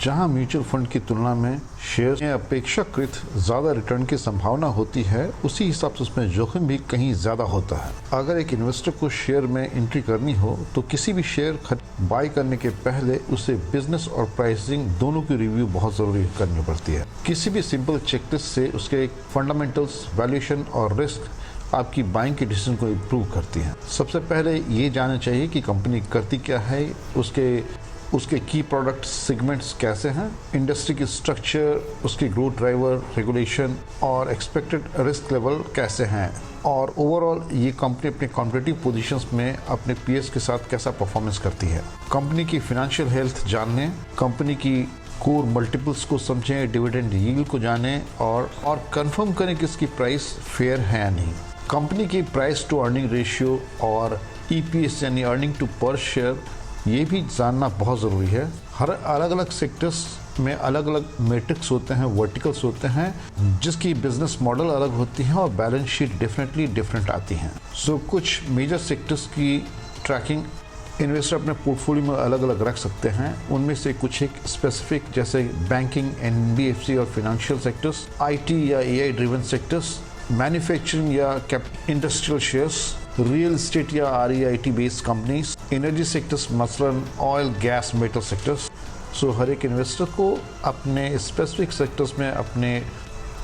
जहां mutual fund की तुलना में शेयर में अपेक्षाकृत ज़्यादा रिटर्न की संभावना होती है, उसी हिसाब से उसमें जोखिम भी कहीं ज़्यादा होता है। अगर एक इन्वेस्टर को शेयर में एंट्री करनी हो तो किसी भी शेयर बाय करने के पहले उसे बिजनेस और प्राइसिंग दोनों की रिव्यू बहुत ज़रूरी करनी पड़ती है। किसी भी सिंपल चेकलिस्ट से उसके फंडामेंटल्स, वैल्यूएशन और रिस्क आपकी बाइंग के डिसीजन को इम्प्रूव करती हैं। सबसे पहले ये जानना चाहिए कि कंपनी करती क्या है, उसके की प्रोडक्ट सेगमेंट्स कैसे हैं, इंडस्ट्री की स्ट्रक्चर, उसकी ग्रोथ ड्राइवर, रेगुलेशन और एक्सपेक्टेड रिस्क लेवल कैसे हैं, और ओवरऑल ये कंपनी अपने कॉम्पिटिटिव पोजीशंस में अपने पीएस के साथ कैसा परफॉर्मेंस करती है। कंपनी की फाइनेंशियल हेल्थ जानने, कंपनी की कोर मल्टीपल्स को समझें, डिविडेंड यील्ड को जानें और कंफर्म करें कि इसकी प्राइस फेयर है या नहीं। कंपनी की प्राइस टू अर्निंग रेशियो और ईपीएस यानी अर्निंग टू पर शेयर, ये भी जानना बहुत ज़रूरी है। हर अलग अलग सेक्टर्स में अलग अलग मैट्रिक्स होते हैं, वर्टिकल्स होते हैं, जिसकी बिजनेस मॉडल अलग होती हैं और बैलेंस शीट डेफिनेटली डिफरेंट आती हैं। सो कुछ मेजर सेक्टर्स की ट्रैकिंग इन्वेस्टर अपने पोर्टफोलियो में अलग अलग रख सकते हैं। उनमें से कुछ एक स्पेसिफिक जैसे बैंकिंग, एनबीएफसी और फाइनेंशियल सेक्टर्स, आईटी या एआई ड्रिवन सेक्टर्स, मैन्युफैक्चरिंग या इंडस्ट्रियल शेयर्स, रियल एस्टेट या REIT based companies, energy sectors मसलन ऑयल, गैस, मेटल सेक्टर्स। सो हर एक इन्वेस्टर को अपने स्पेसिफिक सेक्टर्स में अपने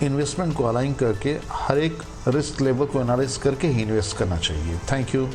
इन्वेस्टमेंट को अलाइन करके हर एक रिस्क लेवल को एनालाइज करके ही इन्वेस्ट करना चाहिए। Thank you.